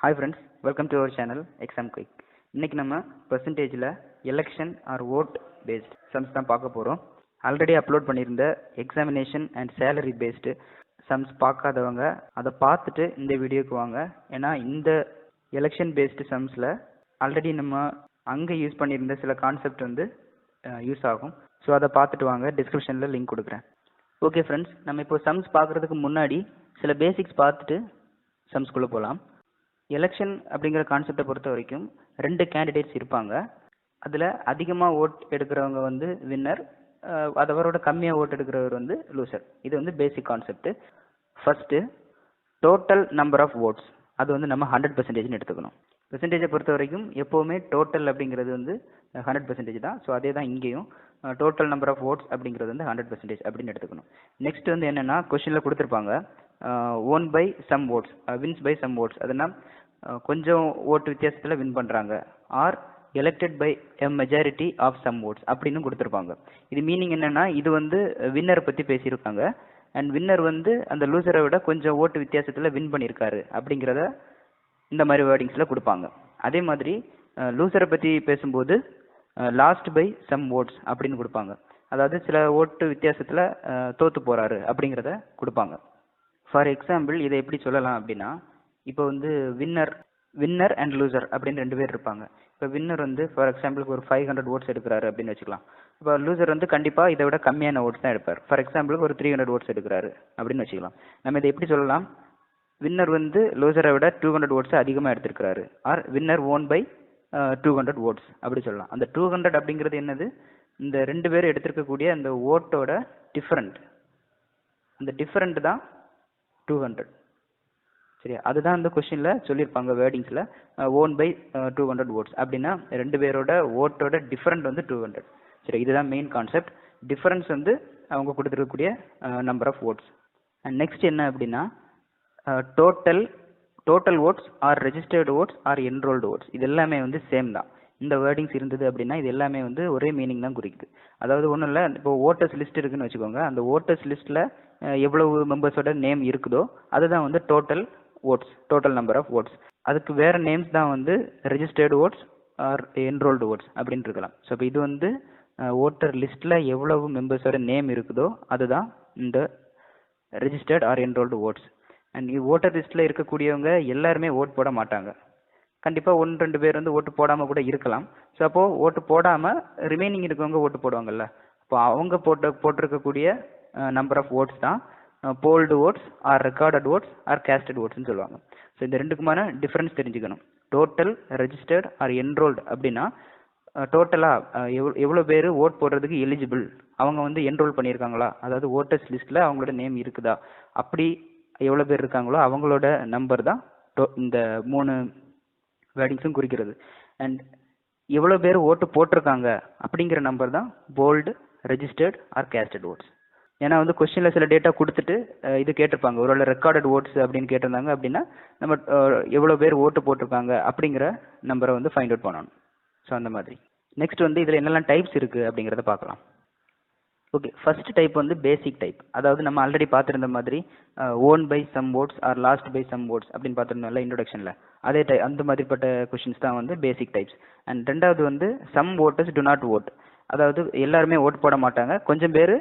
Hi friends, welcome to our channel ExamQuake. இன்னைக்கு நம்ம percentageல election or vote based sums தான் பார்க்க போறோம். ஆல்ரெடி அப்லோட் பண்ணியிருந்த examination and salary based sums பார்க்காதவங்க அதை பார்த்துட்டு இந்த வீடியோக்கு வாங்க. ஏன்னா இந்த election based sumsல ஆல்ரெடி நம்ம அங்கே யூஸ் பண்ணியிருந்த சில கான்செப்ட் வந்து யூஸ் ஆகும். ஸோ அதை பார்த்துட்டு வாங்க, டிஸ்கிரிப்ஷனில் லிங்க் கொடுக்குறேன். ஓகே ஃப்ரெண்ட்ஸ், நம்ம இப்போ சம்ஸ் பார்க்குறதுக்கு முன்னாடி சில பேசிக்ஸ் பார்த்துட்டு சம்ஸ்குள்ளே போகலாம். எலெக்ஷன் அப்படிங்கிற கான்செப்டை பொறுத்த வரைக்கும் 2 கேண்டிடேட்ஸ் இருப்பாங்க. அதில் அதிகமாக ஓட் எடுக்கிறவங்க வந்து வின்னர், அதவரோட கம்மியாக ஓட் எடுக்கிறவர் வந்து லூசர். இது வந்து basic concept. First total number of votes, அது வந்து நம்ம 100% எடுத்துக்கணும். பெர்சன்டேஜை பொறுத்த வரைக்கும் எப்போவுமே டோட்டல் அப்படிங்கிறது வந்து 100% தான். ஸோ அதே தான் இங்கேயும் டோட்டல் நம்பர் ஆஃப் ஓட்ஸ் அப்படிங்கிறது வந்து 100% அப்படின்னு எடுத்துக்கணும். நெக்ஸ்ட் வந்து என்னென்னா கொஸ்டினில் கொடுத்துருப்பாங்க won by some votes, wins by some votes, அதனால் கொஞ்சம் ஓட்டு வித்தியாசத்தில் வின் பண்ணுறாங்க, or elected by a majority of some votes அப்படின்னு கொடுத்துருப்பாங்க. இது மீனிங் என்னென்னா இது வந்து வின்னரை பற்றி பேசியிருக்காங்க. அண்ட் வின்னர் வந்து அந்த லூசரை விட கொஞ்சம் ஓட்டு வித்தியாசத்தில் வின் பண்ணியிருக்காரு அப்படிங்கிறத இந்த மாதிரி வேர்டிங்ஸில் கொடுப்பாங்க. அதே மாதிரி லூசரை பற்றி பேசும்போது லாஸ்ட் பை சம் ஓட்ஸ் அப்படின்னு கொடுப்பாங்க. அதாவது சில ஓட்டு வித்தியாசத்தில் தோற்று போகிறாரு அப்படிங்கிறத கொடுப்பாங்க. ஃபார் எக்ஸாம்பிள் இதை எப்படி சொல்லலாம் அப்படின்னா, இப்போ வந்து வின்னர் அண்ட் லூசர் அப்படின்னு 2 பேர் இருப்பாங்க. இப்போ வின்னர் வந்து ஃபார் எக்ஸாம்பிளுக்கு ஒரு 500 ஓட்ஸ் எடுக்கிறாரு அப்படின்னு வச்சுக்கலாம். இப்போ லூசர் வந்து கண்டிப்பாக இதை விட கம்மியான ஓட்ஸ் தான் எடுப்பார். ஃபார் எக்ஸாம்பிளுக்கு ஒரு 300 ஓட்ஸ் எடுக்கிறாரு அப்படின்னு வச்சுக்கலாம். நம்ம இதை எப்படி சொல்லலாம், வின்னர் வந்து லூசரை விட 200 ஓட்ஸ் அதிகமாக எடுத்திருக்கிறாரு, or winner won by 200 votes அப்படி சொல்லலாம். அந்த 200 அப்படிங்கிறது என்னது, இந்த 2 பேர் எடுத்திருக்கக்கூடிய அந்த ஓட்டோட டிஃபரண்ட், அந்த டிஃபரண்ட் தான் 200. சரி, அதுதான் அந்த கொஸ்டினில் சொல்லியிருப்பாங்க வேர்டிங்ஸில், ஓன் பை 200 ஓட்ஸ் அப்படின்னா 2 பேரோட ஓட்டோட டிஃபரண்ட் வந்து 200. சரி, இதுதான் மெயின் கான்செப்ட். டிஃபரன்ஸ் வந்து அவங்க கொடுத்துருக்கக்கூடிய number of votes. And next என்ன அப்படின்னா total votes or registered votes or enrolled votes, இது எல்லாமே வந்து சேம் தான். இந்த வேர்டிங்ஸ் இருந்தது அப்படின்னா இது எல்லாமே வந்து ஒரே மீனிங் தான் குறிக்குது. அதாவது ஒன்றும் இல்லை, இப்போ ஓட்டர்ஸ் லிஸ்ட் இருக்குன்னு வச்சுக்கோங்க, அந்த ஓட்டர்ஸ் லிஸ்ட்டில் எவ்வளவு மெம்பர்ஸோட நேம் இருக்குதோ அதுதான் வந்து total votes, total number of votes. அதுக்கு வேறு நேம்ஸ் தான் வந்து registered votes or enrolled votes அப்படின்னு இருக்கலாம். ஸோ இப்போ இது வந்து ஓட்டர் லிஸ்ட்டில் எவ்வளவு மெம்பர்ஸோட நேம் இருக்குதோ அதுதான் இந்த registered or enrolled votes. And voter லிஸ்ட்டில் இருக்கக்கூடியவங்க எல்லாருமே ஓட் போட மாட்டாங்க. கண்டிப்பாக 1-2 பேர் வந்து ஓட்டு போடாமல் கூட இருக்கலாம். ஸோ அப்போது ஓட்டு போடாமல் ரிமைனிங் இருக்கவங்க ஓட்டு போடுவாங்கல்ல, அப்போ அவங்க போட்டிருக்கக்கூடிய நம்பர் ஆஃப் ஓட்ஸ் தான் polled votes or recorded votes or casted ஓட்ஸ்ன்னு சொல்லுவாங்க. ஸோ இந்த ரெண்டுக்குமான டிஃப்ரென்ஸ் தெரிஞ்சுக்கணும். டோட்டல், ரெஜிஸ்டர்ட் ஆர் என்ரோல்டு அப்படின்னா டோட்டலாக எவ்வளோ பேர் ஓட் போடுறதுக்கு எலிஜிபிள், அவங்க வந்து என்ரோல் பண்ணியிருக்காங்களா, அதாவது ஓட்டர்ஸ் லிஸ்ட்டில் அவங்களோட நேம் இருக்குதா, அப்படி எவ்வளோ பேர் இருக்காங்களோ அவங்களோட நம்பர் தான் இந்த 3 வேர்டிங்ஸும் குறிக்கிறது. அண்ட் எவ்வளோ பேர் ஓட்டு போட்டிருக்காங்க அப்படிங்கிற நம்பர் தான் polled, registered or casted votes. ஏன்னா வந்து கொஸ்டினில் சில டேட்டா கொடுத்துட்டு இது கேட்டிருப்பாங்க, ஒருவேளை ரெக்கார்டட் ஓட்ஸ் அப்படின்னு கேட்டிருந்தாங்க அப்படின்னா நம்ம எவ்வளோ பேர் ஓட்டு போட்டிருக்காங்க அப்படிங்கிற நம்பரை வந்து ஃபைண்ட் அவுட் பண்ணணும். ஸோ அந்த மாதிரி. நெக்ஸ்ட் வந்து இதில் என்னெல்லாம் டைப்ஸ் இருக்குது அப்படிங்கிறத பார்க்கலாம். ஓகே, ஃபர்ஸ்ட் டைப் வந்து பேசிக் டைப். அதாவது நம்ம ஆல்ரெடி பார்த்துருந்த மாதிரி won by some votes or lost by some votes அப்படின்னு பார்த்துருந்தோம்ல இன்ட்ரோடக்ஷனில், அதே அந்த மாதிரிப்பட்ட கொஷின்ஸ் தான் வந்து பேசிக் டைப்ஸ். அண்ட் ரெண்டாவது வந்து some voters do not vote, அதாவது எல்லாருமே ஓட்டு போட மாட்டாங்க, கொஞ்சம் பேர்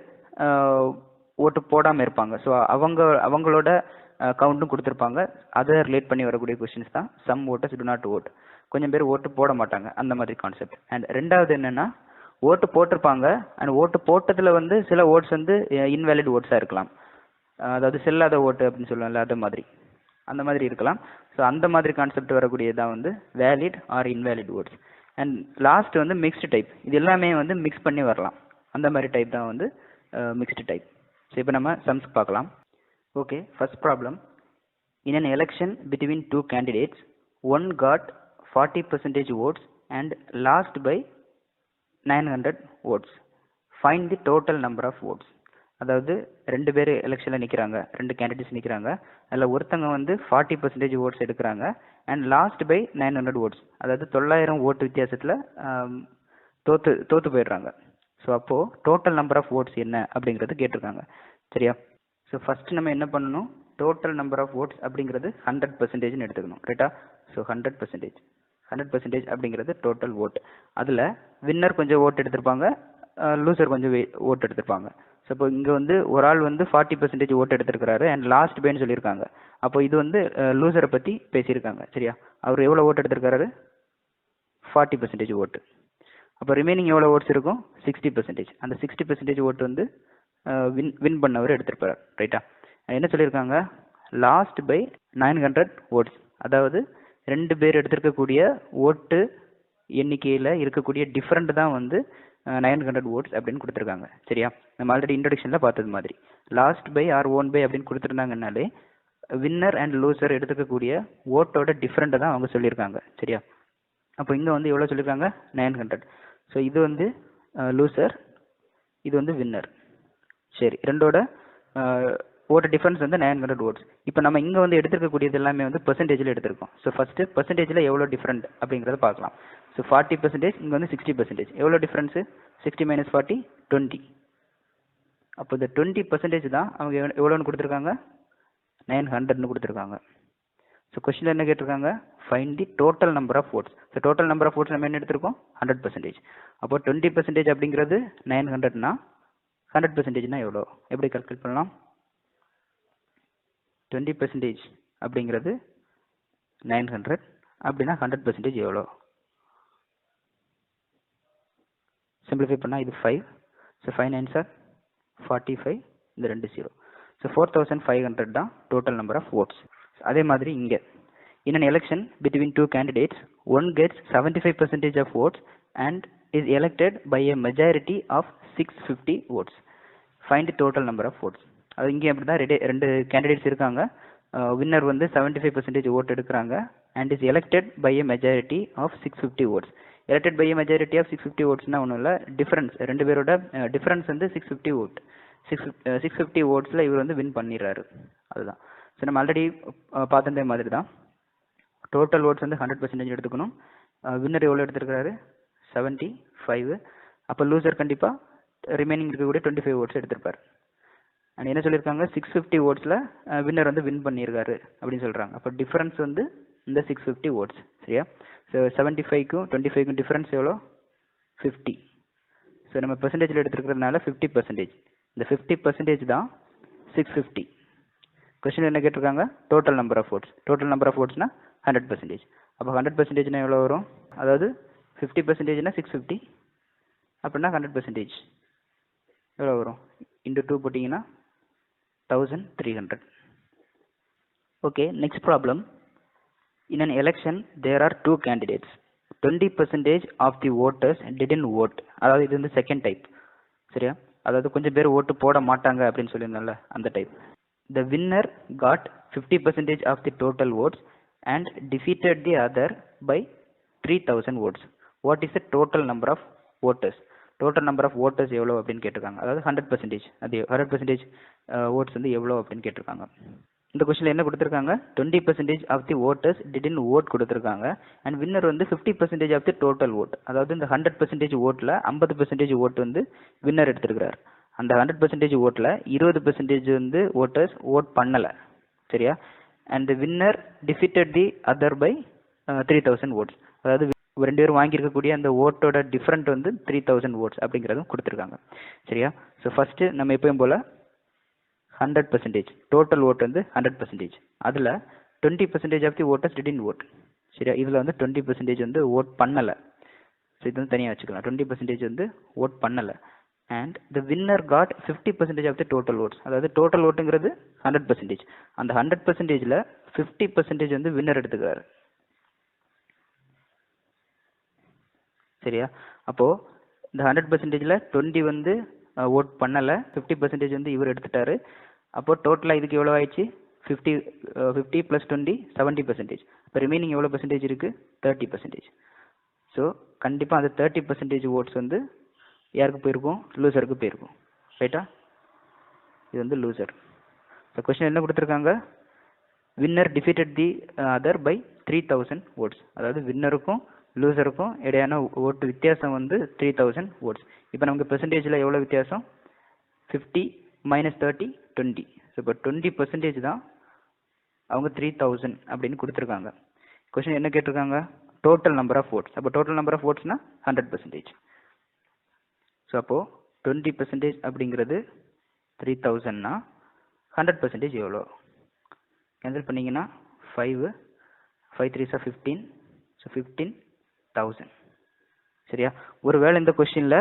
ஓட்டு போடாமல் இருப்பாங்க. ஸோ அவங்களோட கவுண்ட்டும் கொடுத்துருப்பாங்க, அதை ரிலேட் பண்ணி வரக்கூடிய கொஷின்ஸ் தான் some voters do not vote, கொஞ்சம் பேர் ஓட்டு போட மாட்டாங்க அந்த மாதிரி கான்செப்ட். அண்ட் ரெண்டாவது என்னென்னா ஓட்டு போட்டிருப்பாங்க, அண்ட் ஓட்டு போட்டதில் வந்து சில ஓட்ஸ் வந்து இன்வேலிட் ஓட்ஸாக இருக்கலாம், அதாவது செல்லாத ஓட்டு அப்படின்னு சொல்லுவாங்கல்ல அது மாதிரி, அந்த மாதிரி இருக்கலாம். ஸோ அந்த மாதிரி கான்செப்ட் வரக்கூடியதான் வந்து valid or invalid votes. And last வந்து மிக்ஸ்டு டைப், இது எல்லாமே வந்து மிக்ஸ் பண்ணி வரலாம், அந்த மாதிரி டைப் தான் வந்து மிக்ஸ்டு டைப். ஸோ இப்போ நம்ம சம்ஸ் பார்க்கலாம். Okay, first problem. In an election between 2 candidates, one got 40% votes and lost by 900 votes. Find the total number of votes. அதாவது 2 பேர் எலெக்ஷனில் நிற்கிறாங்க, 2 கேண்டிடேட்ஸ் நிற்கிறாங்க. அதில் ஒருத்தங்க வந்து 40% ஓட்ஸ் எடுக்கிறாங்க அண்ட் லாஸ்ட் பை 900 ஓட்ஸ், அதாவது 900 ஓட்டு வித்தியாசத்தில் தோற்று போயிடுறாங்க. ஸோ அப்போது டோட்டல் நம்பர் ஆஃப் ஓட்ஸ் என்ன அப்படிங்கிறது கேட்டிருக்காங்க. சரியா? ஸோ ஃபஸ்ட்டு நம்ம என்ன பண்ணணும், டோட்டல் நம்பர் ஆஃப் ஓட்ஸ் அப்படிங்கிறது 100% எடுத்துக்கணும் ரைட்டா. ஸோ 100% அப்படிங்கிறது டோட்டல் ஓட். அதில் வின்னர் கொஞ்சம் ஓட் எடுத்திருப்பாங்க, லூசர் கொஞ்சம் ஓட் எடுத்திருப்பாங்க. ஸோ இப்போ இங்கே வந்து ஒரு ஆள் வந்து 40% ஓட் எடுத்திருக்கிறாரு அண்ட் லாஸ்ட் பேன்னு சொல்லியிருக்காங்க. அப்போ இது வந்து லூசரை பற்றி பேசியிருக்காங்க சரியா. அவர் எவ்வளோ ஓட் எடுத்திருக்காரு? 40% ஓட்டு. அப்போ ரிமைனிங் எவ்வளோ ஓட்ஸ் இருக்கும்? 60%. அந்த 60% ஓட்டு வந்து வின் பண்ணவர் எடுத்திருப்பார் ரைட்டா. என்ன சொல்லியிருக்காங்க? லாஸ்ட் பை 900 ஓட்ஸ், அதாவது 2 பேர் எடுத்திருக்கக்கூடிய ஓட்டு எண்ணிக்கையில் இருக்கக்கூடிய டிஃப்ரெண்ட் தான் வந்து 900 ஓட்ஸ் அப்படின்னு கொடுத்துருக்காங்க சரியா. நம்ம ஆல்ரெடி இன்ட்ரடக்ஷனில் பார்த்தது மாதிரி lost by or won by அப்படின்னு கொடுத்துருந்தாங்கனாலே வின்னர் அண்ட் லூசர் எடுத்துக்கக்கூடிய ஓட்டோட டிஃப்ரெண்ட்டை தான் அவங்க சொல்லியிருக்காங்க சரியா. அப்போ இங்கே வந்து எவ்வளோ சொல்லியிருக்காங்க? 900. ஸோ இது வந்து லூசர், இது வந்து வின்னர். சரி, ரெண்டோட ஓட்ட டிஃபரன்ஸ் வந்து 900 ஓட்ஸ். இப்போ நம்ம இங்கே வந்து எடுத்துக்கக்கூடியது எல்லாமே வந்து பெர்சன்டேஜில் எடுத்திருக்கோம். ஸோ ஃபஸ்ட்டு பெர்சன்டேஜில் எவ்வளோ டிஃப்ரெண்ட் அப்படிங்கிறத பார்க்கலாம். ஸோ 40%, இங்கே வந்து 60%. எவ்வளோ டிஃப்ரென்ஸு? 60 - 40 20. அப்போ இந்த 20% தான் அவங்க எவ்வளோன்னு கொடுத்துருக்காங்க? 900ன்னு கொடுத்துருக்காங்க. ஸோ கொஸ்டின் என்ன கேட்டிருக்காங்க? Find the total number of votes. So total number of votes நம்ம என்ன எடுத்திருக்கோம்? 100%. அப்போ 20% அப்படிங்கிறது 900னா 100%னா எவ்வளோ? எப்படி கால்குலேட் பண்ணலாம்? 20% அப்படிங்கிறது 900 அப்படின்னா 100% எவ்வளோ? சிம்பிளிஃபை பண்ணால் இது 5. ஸோ 5 9s are 45, இந்த 2 0. ஸோ 4500 தான் டோட்டல் நம்பர் ஆஃப் ஓட்ஸ். அதே மாதிரி இங்கே in an election between two candidates, one gets 75% of votes and is elected by a majority of 650 votes. Find the total number of votes. அது இங்கே அப்படி தான் ரெண்டு கேண்டிடேட்ஸ் இருக்காங்க. வின்னர் வந்து 75% ஓட் எடுக்கிறாங்க and is elected by a majority of 650 votes. Elected by a majority of 650 votes ஒன்றும் இல்லை, டிஃபரன்ஸ் ரெண்டு பேரோட டிஃபரன்ஸ் வந்து 650 vote. 650 votes இவர் வந்து வின் பண்ணிடுறாரு, அதுதான். ஸோ நம்ம ஆல்ரெடி பார்த்துட்டே மாதிரி தான் டோட்டல் ஓட்ஸ் வந்து 100% எடுத்துக்கணும். வின்னர் எவ்வளோ எடுத்திருக்கிறாரு? 75. அப்போ லூசர் கண்டிப்பாக ரிமைனிங் இருக்கக்கூடிய 25 ஓட்ஸ் எடுத்திருப்பார். அண்ட் என்ன சொல்லியிருக்காங்க? 650 ஓட்ஸில் வின்னர் வந்து வின் பண்ணியிருக்காரு அப்படின்னு சொல்கிறாங்க. அப்போ டிஃபரன்ஸ் வந்து இந்த 650 ஓட்ஸ் சரியா. ஸோ 75க்கும் 25க்கும் டிஃபரன்ஸ் எவ்வளோ? 50. ஸோ நம்ம பெர்சன்டேஜில் எடுத்துருக்கிறதுனால 50%. இந்த 50% தான் 650. கொஸ்டின் என்ன கேட்டிருக்காங்க? Total number of votes. Total number of ஓட்ஸ்னா 100%. அப்போ 100%னா எவ்வளோ வரும்? அதாவது 50%னா 650 அப்படின்னா 100% எவ்வளோ வரும்? இன்டு 2 போட்டிங்கன்னா 1300. Okay, next problem. In an election there are two candidates. 20% of the voters didn't vote. அதாவது இது வந்து செகண்ட் டைப் சரியா. அதாவது கொஞ்சம் பேர் ஓட்டு போட மாட்டாங்க அப்படின்னு சொல்லியிருந்தோம்ல, அந்த type. The winner got 50% of the total votes and defeated the other by 3000 votes. What is the total number of voters? Total number of voters எவ்வளோ அப்படின்னு கேட்டிருக்காங்க. அதாவது 100%, அது 100% votes வந்து எவ்வளோ அப்படின்னு கேட்டிருக்காங்க. இந்த கொஸ்டினில் என்ன கொடுத்துருக்காங்க? 20% of the voters didn't vote கொடுத்துருக்காங்க அண்ட் வின்னர் வந்து 50% of the total vote. அதாவது இந்த 100% ஓட்டில் 50% ஓட்டு வந்து வின்னர் எடுத்திருக்கிறார். அந்த 100% ஓட்டில் 20% வந்து ஓட்டர்ஸ் ஓட் பண்ணலை சரியா. And the winner defeated the other by 3000 votes. அதாவது ரெண்டு பேரும் வாங்கியிருக்கக்கூடிய அந்த ஓட்டோட டிஃப்ரெண்ட் வந்து 3000 votes அப்படிங்கிறதும் கொடுத்துருக்காங்க சரியா. ஸோ ஃபஸ்ட்டு நம்ம எப்பயும் போல் 100%, டோட்டல் ஓட் வந்து 100%. அதில் 20% of the voters didn't vote சரியா. இதில் வந்து 20% வந்து ஓட் பண்ணலை. ஸோ இது வந்து தனியாக வச்சுக்கலாம். 20% வந்து ஓட் பண்ணலை. And the winner got 50% of the total votes. அதாவது டோட்டல் ஓட்டுங்கிறது 100%. அந்த 100%ல் 50% வந்து வின்னர் எடுத்துக்கிறாரு சரியா. அப்போது இந்த 100%ல் 20 வந்து ஓட் பண்ணலை, 50% வந்து இவர் எடுத்துட்டாரு. அப்போது டோட்டலாக இதுக்கு எவ்வளோ ஆயிடுச்சு? 50 + 20 70%. இப்போ ரிமைனிங் எவ்வளோ பெர்சன்டேஜ் இருக்குது? 30%. ஸோ கண்டிப்பாக அந்த 30% ஓட்ஸ் வந்து யாருக்கு போயிருக்கும்? லூசருக்கு போயிருக்கும் ரைட்டா. இது வந்து லூசர். ஸோ கொஸ்டின் என்ன கொடுத்துருக்காங்க? Winner defeated the other by 3000 votes. அதாவது வின்னருக்கும் லூசருக்கும் இடையான ஓட்டு வித்தியாசம் வந்து 3000 ஓட்ஸ். இப்போ நமக்கு பெர்சன்டேஜில் எவ்வளோ வித்தியாசம்? 50 - 30 20. ஸோ இப்போ 20% தான் அவங்க 3000 அப்படின்னு கொடுத்துருக்காங்க. கொஸ்டின் என்ன கேட்டிருக்காங்க? Total number of votes. அப்போ டோட்டல் நம்பர் ஆஃப் votes-னா 100%. ஸோ அப்போது 20% அப்படிங்கிறது 3000னா 100% எவ்வளோ? கேன்சல் பண்ணிங்கன்னா 5 5 3 15. ஸோ 15,000. சரியா? ஒருவேளை இந்த கொஸ்டினில்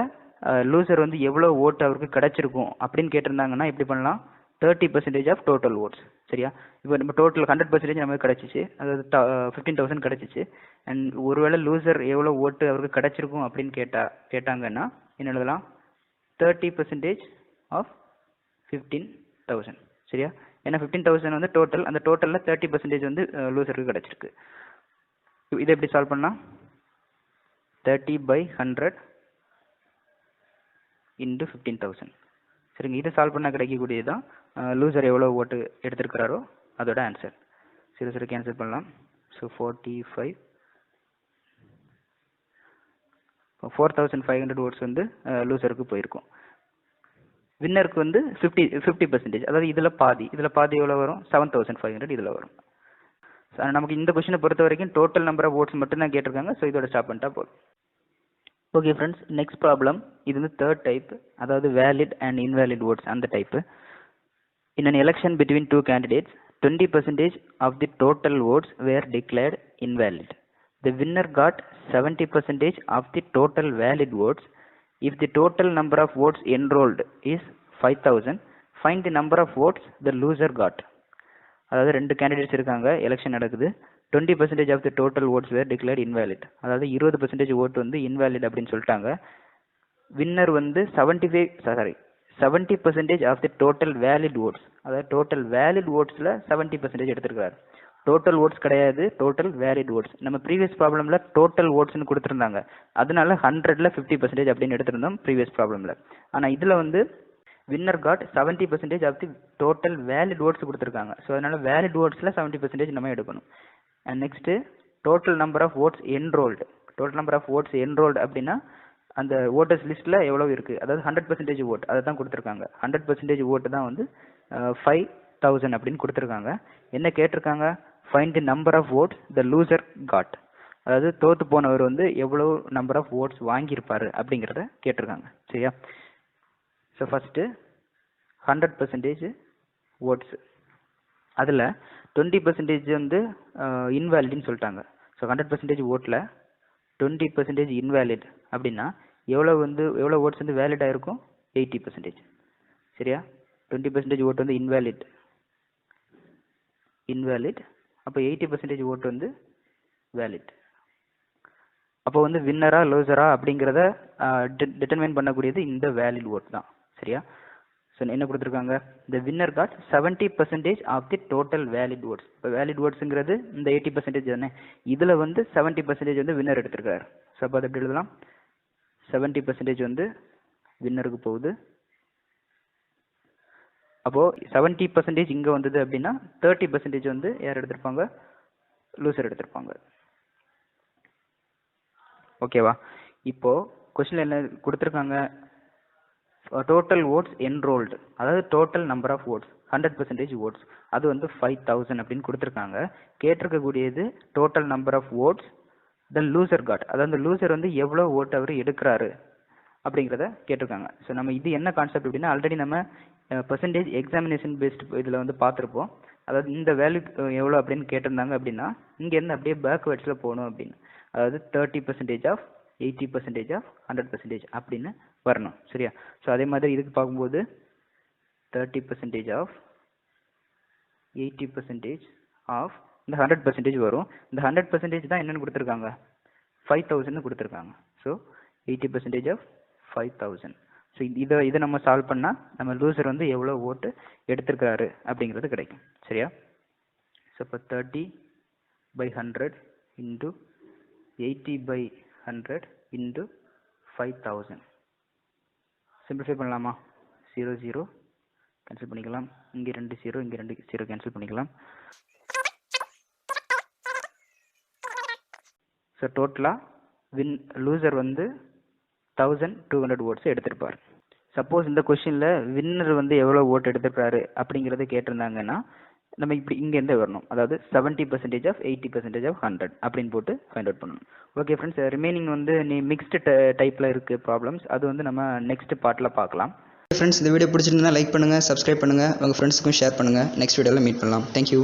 லூசர் வந்து எவ்வளோ ஓட்டு அவருக்கு கிடச்சிருக்கும் அப்படின்னு கேட்டிருந்தாங்கன்னா எப்படி பண்ணலாம்? 30% ஆஃப் டோட்டல் ஓட்ஸ். சரியா? இப்போ நம்ம டோட்டல் 100% நமக்கு கிடச்சிச்சு, அதாவது 15,000 கிடச்சிச்சு. அண்ட் ஒருவேளை லூசர் எவ்வளோ ஓட்டு அவருக்கு கிடச்சிருக்கும் அப்படின்னு கேட்டாங்கன்னா என்ன எழுதலாம்? 30% ஆஃப் 15,000. சரியா? ஏன்னா 15,000 வந்து டோட்டல், அந்த டோட்டலில் 30% வந்து லூசருக்கு கிடச்சிருக்கு. இதை எப்படி சால்வ் பண்ணலாம்? 30/100 இன்டு 15,000. சரிங்க, இதை சால்வ் பண்ணால் கிடைக்கக்கூடியது தான் லூசர் எவ்வளோ ஓட்டு எடுத்திருக்கிறாரோ அதோட ஆன்சர். சரி கேன்சல் பண்ணலாம். ஸோ 45 4,500 ஓட்ஸ் வந்து லூசருக்கு போயிருக்கும். வின்னருக்கு வந்து 50%, அதாவது இதில் பாதி எவ்வளோ வரும்? 7,500 இதில் வரும். நமக்கு இந்த கொஸ்டினை பொறுத்த வரைக்கும் டோட்டல் நம்பர் ஆஃப் ஓட்ஸ் மட்டும் தான் கேட்டிருக்காங்க. ஸோ இதோட ஸ்டாப் பண்ணிட்டா போதும். Okay friends, next problem. இது வந்து தேர்ட் டைப், அதாவது வேலிட் அண்ட் இன்வேலிட் ஓட்ஸ் அந்த type. In an election between two candidates, 20% of the total votes were declared invalid. The winner got 70% of the total valid votes. If the total number of votes enrolled is 5,000, find the number of votes the loser got. அதாவது ரெண்டு candidates இருக்காங்க, election நடக்குது. 20% of the total votes were declared invalid. அதாவது 20% ஓட்டு வந்து invalid அப்படின்னு சொல்லிட்டாங்க. Winner வந்து 70% of the total valid votes, அதாவது டோட்டல் வேலிட் ஓட்ஸில் 70% எடுத்திருக்காரு. டோட்டல் ஓட்ஸ் கிடையாது, டோட்டல் வேலிட் ஓட்ஸ். நம்ம ப்ரீவியஸ் ப்ராப்ளமில் டோட்டல் ஓட்ஸ்னு கொடுத்துருந்தாங்க, அதனால 100ல் 50% அப்படின்னு எடுத்திருந்தோம் ப்ரீவியஸ் ப்ராப்ளமில். ஆனால் இதில் வந்து winner got 70% of the total valid votes கொடுத்துருக்காங்க. ஸோ அதனால வேலிட் ஓட்ஸில் 70% நம்ம எடுக்கணும். And next total number of votes enrolled. Total number of votes enrolled அப்படின்னா அந்த ஓட்டர்ஸ் லிஸ்ட்டில் எவ்வளோ இருக்குது, அதாவது 100% ஓட் அதை தான் கொடுத்துருக்காங்க. 100% ஓட்டு தான் வந்து 5,000 அப்படின்னு கொடுத்துருக்காங்க. என்ன கேட்டிருக்காங்க? Find the number of votes the loser got, அதாவது தோற்று போனவர் வந்து எவ்வளோ நம்பர் ஆஃப் ஓட்ஸ் வாங்கியிருப்பார் அப்படிங்கிறத கேட்டிருக்காங்க. சரியா? ஸோ ஃபஸ்ட்டு 100% ஓட்ஸு, அதில் 20% வந்து இன்வேலிட்னு சொல்லிட்டாங்க. ஸோ 100% ஓட்டில் 20% இன்வேலிட் அப்படின்னா எவ்வளோ ஓட்ஸ் வந்து வேலிட் ஆகிருக்கும்? 80%. சரியா? 20% ஓட்டு வந்து இன்வேலிட், அப்போ 80% ஓட்டு வந்து வேலிட். அப்போ வந்து வின்னரா லூசரா அப்படிங்கிறத டிட்டர்மைன் பண்ணக்கூடியது இந்த வேலிட் ஓட் தான். சரியா? ஸோ என்ன கொடுத்துருக்காங்க? இந்த winner got 70% of the total valid votes. இப்போ வேலிட் ஓட்ஸுங்கிறது இந்த 80% தானே, இதில் வந்து 70% வந்து வின்னர் எடுத்திருக்காரு. ஸோ அப்போ அதை எப்படி எழுதலாம்? 70% வந்து வின்னருக்கு போகுது. அப்போது 70% இங்கே வந்தது அப்படின்னா 30% வந்து யார் எடுத்திருப்பாங்க? லூசர் எடுத்திருப்பாங்க. ஓகேவா? இப்போது கொஸ்டின் என்ன கொடுத்துருக்காங்க? டோட்டல் ஓட்ஸ் என்ரோல்டு, அதாவது total number of votes 100% votes, அது வந்து 5,000 அப்படின்னு கொடுத்துருக்காங்க. கேட்டிருக்கக்கூடியது total number of votes the loser got, அதாவது அந்த லூசர் வந்து எவ்வளோ ஓட்டு அவர் எடுக்கிறாரு அப்படிங்கிறத கேட்டிருக்காங்க. ஸோ நம்ம இது என்ன கான்செப்ட் அப்படின்னா, ஆல்ரெடி நம்ம பர்சன்டேஜ் எக்ஸாமினேஷன் பேஸ்ட் இதில் வந்து பார்த்துருப்போம். அதாவது இந்த வேல்யூ எவ்வளோ அப்படின்னு கேட்டிருந்தாங்க அப்படின்னா இங்கேருந்து அப்படியே பேக்வேர்ட்ஸில் போகணும் அப்படின்னு, அதாவது 30% ஆஃப் 80% ஆஃப் 100% அப்படின்னு வரணும். சரியா? ஸோ அதே மாதிரி இதுக்கு பார்க்கும்போது 30% ஆஃப் 80% ஆஃப் இந்த 100% வரும். இந்த 100% தான் என்னென்னு கொடுத்துருக்காங்க? 5,000 கொடுத்துருக்காங்க. So 80% of 5,000. ஸோ இதை நம்ம சால்வ் பண்ணால் நம்ம லூசர் வந்து எவ்வளோ ஓட்டு எடுத்திருக்காரு அப்படிங்கிறது கிடைக்கும். சரியா? ஸோ இப்போ 30/100 இன்டு 80/100 இன்டு 5,000. சிம்பிளிஃபை பண்ணலாமா? 0 0 கேன்சல் பண்ணிக்கலாம். இங்கே 2 0, இங்கே 2 0 கேன்சல் பண்ணிக்கலாம். ஸோ டோட்டலாக லூசர் வந்து 1,200 ஓட்ஸ் எடுத்திருப்பார். சப்போஸ் இந்த கொஸ்டினில் வின்னர் வந்து எவ்வளோ ஓட்டு எடுத்திருக்காரு அப்படிங்கிறத கேட்டிருந்தாங்கன்னா நம்ம இப்படி இங்கேருந்தே வரணும். அதாவது 70% ஆஃப் 80% ஆஃப் 100 அப்படின்னு போட்டு ஃபைண்ட் அவுட் பண்ணணும். ஓகே ஃப்ரெண்ட்ஸ், ரிமைனிங் வந்து நீ மிக்ஸ்டு டைப்பில் இருக்குது ப்ராப்ளம்ஸ், அது வந்து நம்ம நெக்ஸ்ட் பார்ட்டில் பார்க்கலாம். ஃப்ரெண்ட்ஸ், இந்த வீடியோ பிடிச்சிருந்தா லைக் பண்ணுங்கள், சப்ஸ்கிரைப் பண்ணுங்கள், உங்கள் ஃப்ரெண்ட்ஸுக்கும் ஷேர் பண்ணுங்கள். நெக்ஸ்ட் வீடியோவில் மீட் பண்ணலாம். தேங்க்யூ.